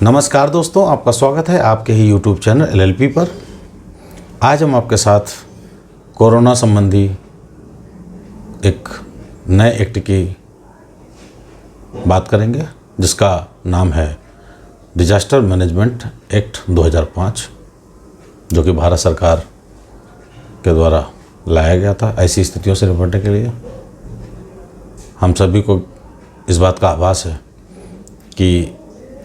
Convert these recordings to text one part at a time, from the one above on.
नमस्कार दोस्तों, आपका स्वागत है आपके ही YouTube चैनल LLP पर। आज हम आपके साथ कोरोना संबंधी एक नए एक्ट की बात करेंगे जिसका नाम है डिजास्टर मैनेजमेंट एक्ट 2005, जो कि भारत सरकार के द्वारा लाया गया था ऐसी स्थितियों से निपटने के लिए। हम सभी को इस बात का आभास है कि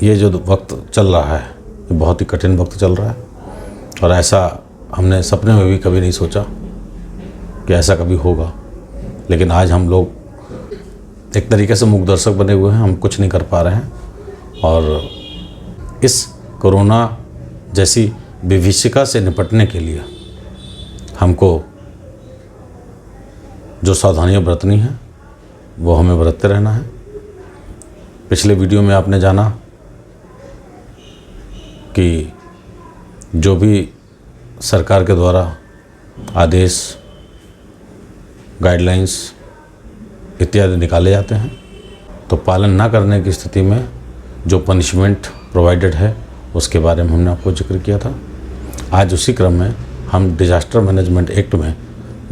ये जो वक्त चल रहा है ये बहुत ही कठिन वक्त चल रहा है और ऐसा हमने सपने में भी कभी नहीं सोचा कि ऐसा कभी होगा। लेकिन आज हम लोग एक तरीके से मूक दर्शक बने हुए हैं, हम कुछ नहीं कर पा रहे हैं और इस कोरोना जैसी विभीषिका से निपटने के लिए हमको जो सावधानियां बरतनी हैं वो हमें बरतते रहना है। पिछले वीडियो में आपने जाना कि जो भी सरकार के द्वारा आदेश, गाइडलाइंस इत्यादि निकाले जाते हैं तो पालन ना करने की स्थिति में जो पनिशमेंट प्रोवाइडेड है उसके बारे में हमने आपको जिक्र किया था। आज उसी क्रम में हम डिजास्टर मैनेजमेंट एक्ट में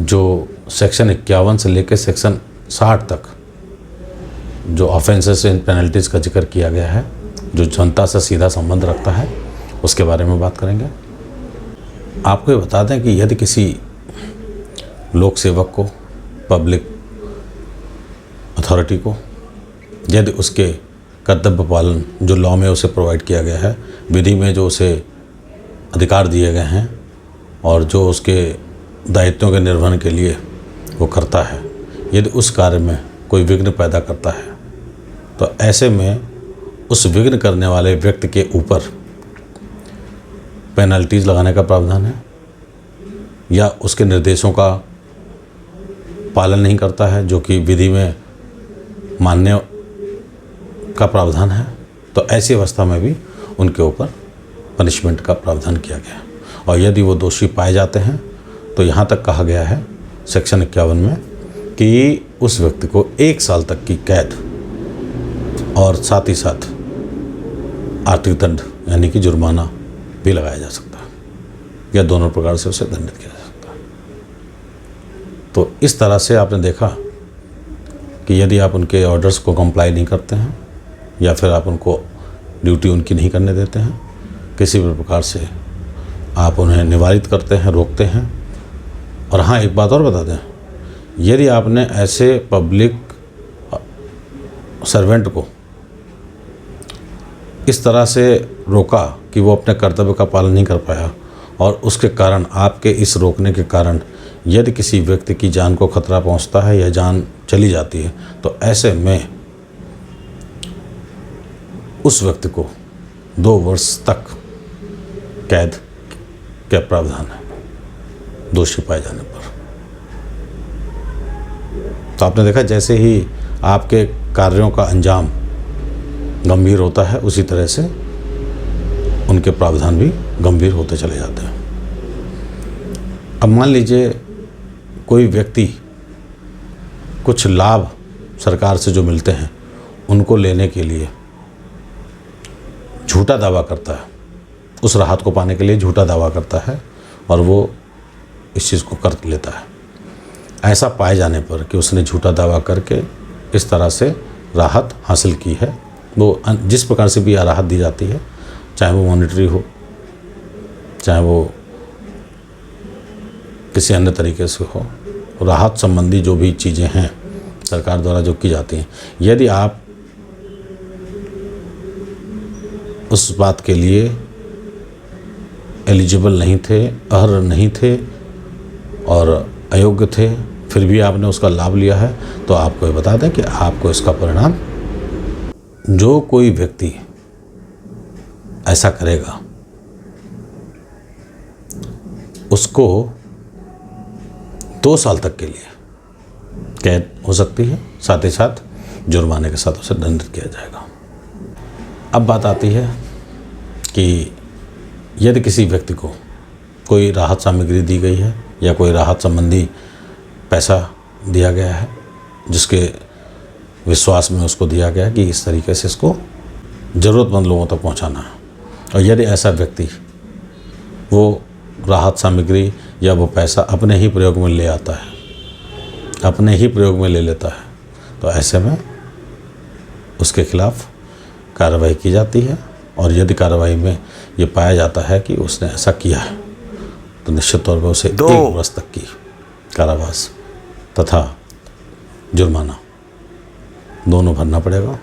जो सेक्शन 51 से लेकर सेक्शन 60 तक जो ऑफेंसेस एंड पेनल्टीज़ का जिक्र किया गया है, जो जनता से सीधा संबंध रखता है, उसके बारे में बात करेंगे। आपको ये बता दें कि यदि किसी लोक सेवक को, पब्लिक अथॉरिटी को, यदि उसके कर्तव्य पालन जो लॉ में उसे प्रोवाइड किया गया है, विधि में जो उसे अधिकार दिए गए हैं और जो उसके दायित्वों के निर्वहन के लिए वो करता है, यदि उस कार्य में कोई विघ्न पैदा करता है तो ऐसे में उस विघ्न करने वाले व्यक्ति के ऊपर पेनल्टीज़ लगाने का प्रावधान है, या उसके निर्देशों का पालन नहीं करता है जो कि विधि में मान्य का प्रावधान है, तो ऐसी अवस्था में भी उनके ऊपर पनिशमेंट का प्रावधान किया गया। और यदि वो दोषी पाए जाते हैं तो यहाँ तक कहा गया है सेक्शन 51 में कि उस व्यक्ति को 1 साल तक की कैद और साथ ही साथ आर्थिक दंड यानी कि जुर्माना भी लगाया जा सकता है, या दोनों प्रकार से उसे दंडित किया जा सकता है। तो इस तरह से आपने देखा कि यदि आप उनके ऑर्डर्स को कंप्लाई नहीं करते हैं या फिर आप उनको ड्यूटी उनकी नहीं करने देते हैं, किसी भी प्रकार से आप उन्हें निवारित करते हैं, रोकते हैं। और हाँ, एक बात और बता दें, यदि आपने ऐसे पब्लिक सर्वेंट को इस तरह से रोका कि वो अपने कर्तव्य का पालन नहीं कर पाया और उसके कारण, आपके इस रोकने के कारण यदि किसी व्यक्ति की जान को खतरा पहुंचता है या जान चली जाती है, तो ऐसे में उस व्यक्ति को 2 वर्ष तक कैद का प्रावधान है दोषी पाए जाने पर। तो आपने देखा जैसे ही आपके कार्यों का अंजाम गंभीर होता है उसी तरह से उनके प्रावधान भी गंभीर होते चले जाते हैं। अब मान लीजिए कोई व्यक्ति कुछ लाभ सरकार से जो मिलते हैं उनको लेने के लिए झूठा दावा करता है, उस राहत को पाने के लिए झूठा दावा करता है और वो इस चीज़ को कर लेता है। ऐसा पाए जाने पर कि उसने झूठा दावा करके इस तरह से राहत हासिल की है, वो जिस प्रकार से भी राहत दी जाती है, चाहे वो मॉनिटरी हो, चाहे वो किसी अन्य तरीके से हो, राहत संबंधी जो भी चीज़ें हैं सरकार द्वारा जो की जाती हैं, यदि आप उस बात के लिए एलिजिबल नहीं थे, अर्ह नहीं थे और अयोग्य थे, फिर भी आपने उसका लाभ लिया है, तो आपको ये बता दें कि आपको इसका परिणाम, जो कोई व्यक्ति ऐसा करेगा उसको 2 साल तक के लिए कैद हो सकती है, साथ ही साथ जुर्माने के साथ उसे दंडित किया जाएगा। अब बात आती है कि यदि किसी व्यक्ति को कोई राहत सामग्री दी गई है या कोई राहत संबंधी पैसा दिया गया है जिसके विश्वास में उसको दिया गया कि इस तरीके से इसको ज़रूरतमंद लोगों तक पहुंचाना है। और यदि ऐसा व्यक्ति वो राहत सामग्री या वो पैसा अपने ही प्रयोग में ले आता है, अपने ही प्रयोग में ले लेता है, तो ऐसे में उसके खिलाफ कार्रवाई की जाती है। और यदि कार्रवाई में ये पाया जाता है कि उसने ऐसा किया है तो निश्चित तौर पर उसे 1 वर्ष तक की कारावास तथा जुर्माना दोनों भरना पड़ेगा।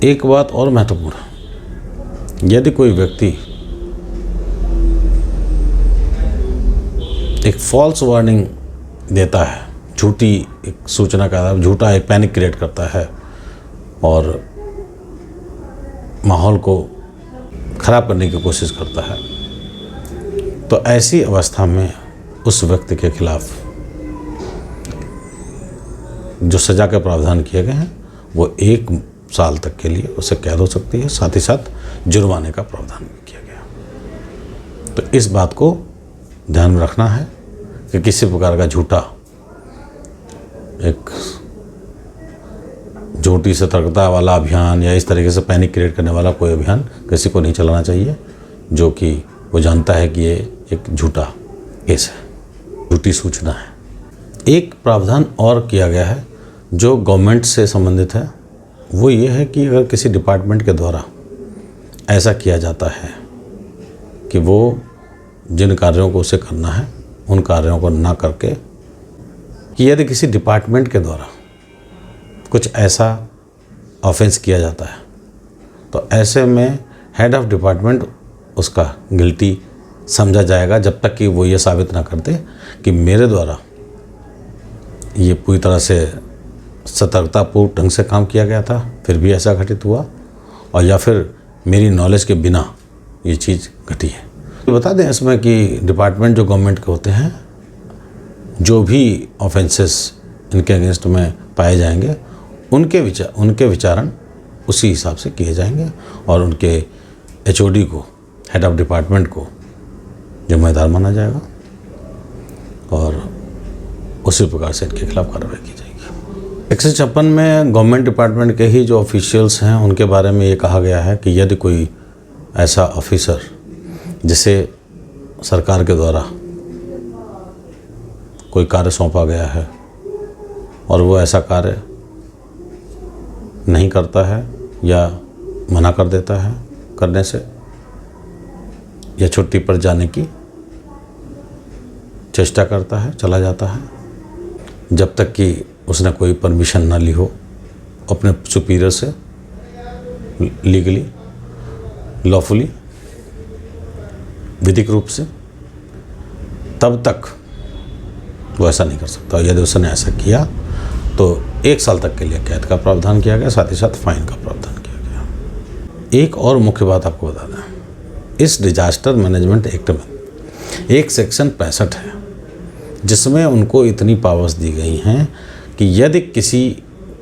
एक बात और महत्वपूर्ण है, यदि कोई व्यक्ति एक फॉल्स वार्निंग देता है, झूठी एक सूचना का झूठा एक पैनिक क्रिएट करता है और माहौल को ख़राब करने की कोशिश करता है, तो ऐसी अवस्था में उस व्यक्ति के खिलाफ जो सज़ा के प्रावधान किए गए हैं वो 1 साल तक के लिए उसे कैद हो सकती है, साथ ही साथ जुर्माने का प्रावधान भी किया गया। तो इस बात को ध्यान में रखना है कि किसी प्रकार का झूठा एक झूठी सतर्कता वाला अभियान या इस तरीके से पैनिक क्रिएट करने वाला कोई अभियान किसी को नहीं चलाना चाहिए, जो कि वो जानता है कि ये एक झूठा केस है, झूठी सूचना है। एक प्रावधान और किया गया है जो गवर्नमेंट से संबंधित है, वो ये है कि अगर किसी डिपार्टमेंट के द्वारा ऐसा किया जाता है कि वो जिन कार्यों को उसे करना है उन कार्यों को ना करके, कि यदि किसी डिपार्टमेंट के द्वारा कुछ ऐसा ऑफेंस किया जाता है तो ऐसे में हेड ऑफ डिपार्टमेंट उसका गिल्टी समझा जाएगा जब तक कि वो ये साबित ना कर दे कि मेरे द्वारा ये पूरी तरह से सतर्कतापूर्ण ढंग से काम किया गया था फिर भी ऐसा घटित हुआ, और या फिर मेरी नॉलेज के बिना ये चीज़ घटी है। तो बता दें इसमें कि डिपार्टमेंट जो गवर्नमेंट के होते हैं, जो भी ऑफेंसेस इनके अगेंस्ट में पाए जाएंगे उनके विचारण उसी हिसाब से किए जाएंगे और उनके HOD को, हेड ऑफ डिपार्टमेंट को जिम्मेदार माना जाएगा और उसी प्रकार से इनके खिलाफ कार्रवाई की जाएगी। 156 में गवर्नमेंट डिपार्टमेंट के ही जो ऑफिशियल्स हैं उनके बारे में ये कहा गया है कि यदि कोई ऐसा ऑफिसर जिसे सरकार के द्वारा कोई कार्य सौंपा गया है और वो ऐसा कार्य नहीं करता है या मना कर देता है करने से या छुट्टी पर जाने की चेष्टा करता है, चला जाता है, जब तक कि उसने कोई परमिशन ना ली हो अपने सुपीरियर से, लीगली, लॉफुली, विधिक रूप से, तब तक वो ऐसा नहीं कर सकता। यदि उसने ऐसा किया तो 1 साल तक के लिए कैद का प्रावधान किया गया, साथ ही साथ फाइन का प्रावधान किया गया। एक और मुख्य बात आपको बता दें, इस डिजास्टर मैनेजमेंट एक्ट में एक सेक्शन 65 है जिसमें उनको इतनी पावर्स दी गई हैं कि यदि किसी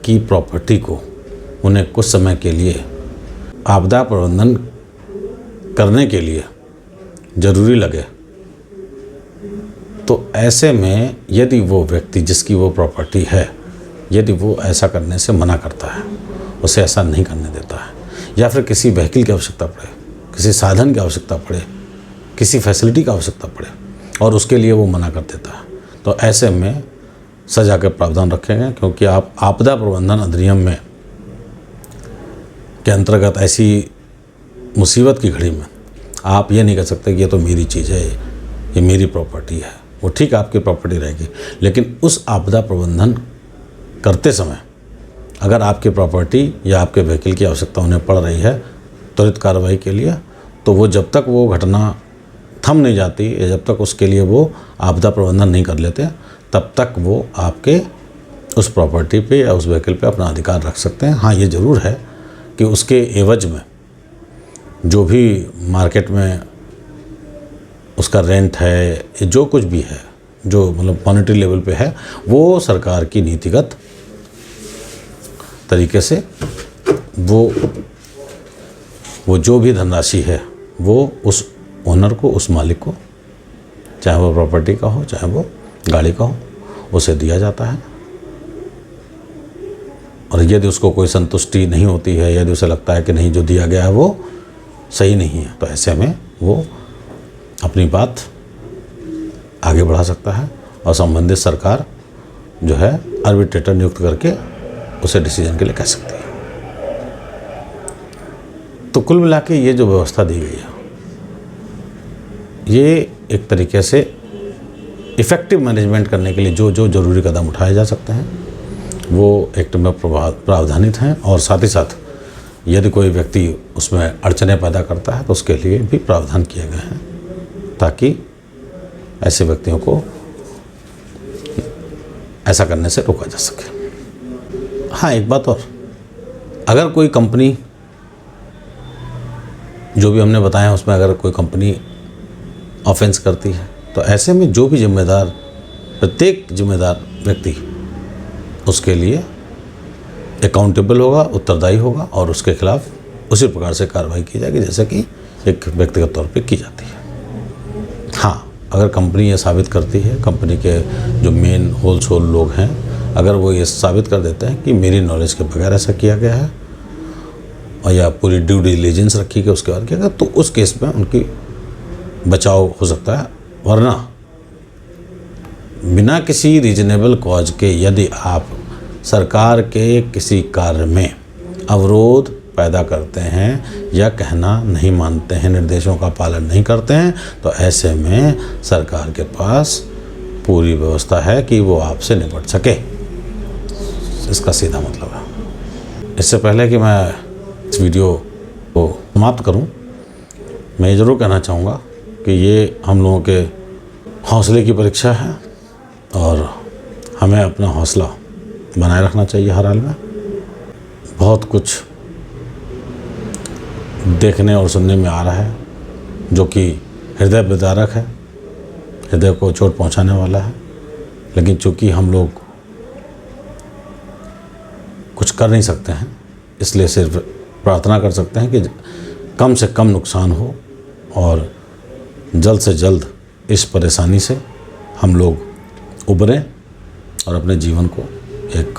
की प्रॉपर्टी को उन्हें कुछ समय के लिए आपदा प्रबंधन करने के लिए ज़रूरी लगे तो ऐसे में यदि वो व्यक्ति जिसकी वो प्रॉपर्टी है, यदि वो ऐसा करने से मना करता है, उसे ऐसा नहीं करने देता है, या फिर किसी व्हीकल की आवश्यकता पड़े, किसी साधन की आवश्यकता पड़े, किसी फैसिलिटी की आवश्यकता पड़े और उसके लिए वो मना कर देता है, तो ऐसे में सज़ा के प्रावधान रखे गए। क्योंकि आप आपदा प्रबंधन अधिनियम में के अंतर्गत ऐसी मुसीबत की घड़ी में आप ये नहीं कह सकते कि ये तो मेरी चीज़ है, ये मेरी प्रॉपर्टी है। वो ठीक आपकी प्रॉपर्टी रहेगी, लेकिन उस आपदा प्रबंधन करते समय अगर आपकी प्रॉपर्टी या आपके व्हीकल की आवश्यकता उन्हें पड़ रही है त्वरित कार्रवाई के लिए, तो वो जब तक वो घटना थम नहीं जाती या जब तक उसके लिए वो आपदा प्रबंधन नहीं कर लेते, तब तक वो आपके उस प्रॉपर्टी पे या उस व्हीकल पे अपना अधिकार रख सकते हैं। हाँ, ये ज़रूर है कि उसके एवज में जो भी मार्केट में उसका रेंट है, जो कुछ भी है, जो मतलब मॉनेटरी लेवल पे है, वो सरकार की नीतिगत तरीके से वो जो भी धनराशि है वो उस ओनर को, उस मालिक को, चाहे वो प्रॉपर्टी का हो चाहे वो गाड़ी का हो, उसे दिया जाता है और यदि उसको कोई संतुष्टि नहीं होती है, यदि उसे लगता है कि नहीं जो दिया गया है वो सही नहीं है, तो ऐसे में वो अपनी बात आगे बढ़ा सकता है और संबंधित सरकार जो है आर्बिट्रेटर नियुक्त करके उसे डिसीजन के लिए कह सकती है। तो कुल मिला के ये जो व्यवस्था दी गई है ये एक तरीके से इफ़ेक्टिव मैनेजमेंट करने के लिए जो जो ज़रूरी कदम उठाए जा सकते हैं वो एक्ट में प्रावधानित हैं, और साथ ही साथ यदि कोई व्यक्ति उसमें अड़चनें पैदा करता है तो उसके लिए भी प्रावधान किए गए हैं ताकि ऐसे व्यक्तियों को ऐसा करने से रोका जा सके। हाँ, एक बात और, अगर कोई कंपनी, जो भी हमने बताया उसमें अगर कोई कंपनी ऑफेंस करती है तो ऐसे में जो भी जिम्मेदार, प्रत्येक जिम्मेदार व्यक्ति उसके लिए अकाउंटेबल होगा, उत्तरदायी होगा और उसके खिलाफ उसी प्रकार से कार्रवाई की जाएगी जैसे कि एक व्यक्तिगत तौर पे की जाती है। हाँ, अगर कंपनी ये साबित करती है, कंपनी के जो मेन होलसेल लोग हैं, अगर वो ये साबित कर देते हैं कि मेरी नॉलेज के बगैर ऐसा किया गया है और या पूरी ड्यू डिलिजेंस रखी गई उसके बाद किया गया, तो उस केस में उनकी बचाव हो सकता है। वरना बिना किसी रीजनेबल कॉज के यदि आप सरकार के किसी कार्य में अवरोध पैदा करते हैं या कहना नहीं मानते हैं, निर्देशों का पालन नहीं करते हैं, तो ऐसे में सरकार के पास पूरी व्यवस्था है कि वो आपसे निपट सके। इसका सीधा मतलब है। इससे पहले कि मैं इस वीडियो को समाप्त करूं, मैं ये ज़रूर कहना चाहूँगा कि ये हम लोगों के हौसले की परीक्षा है और हमें अपना हौसला बनाए रखना चाहिए हर हाल में। बहुत कुछ देखने और सुनने में आ रहा है जो कि हृदय विदारक है, हृदय को चोट पहुंचाने वाला है, लेकिन चूँकि हम लोग कुछ कर नहीं सकते हैं, इसलिए सिर्फ प्रार्थना कर सकते हैं कि कम से कम नुकसान हो और जल्द से जल्द इस परेशानी से हम लोग उबरें और अपने जीवन को एक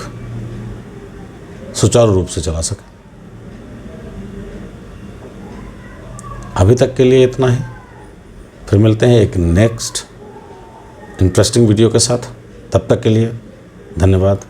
सुचारू रूप से चला सकें। अभी तक के लिए इतना ही, फिर मिलते हैं एक नेक्स्ट इंटरेस्टिंग वीडियो के साथ। तब तक के लिए धन्यवाद।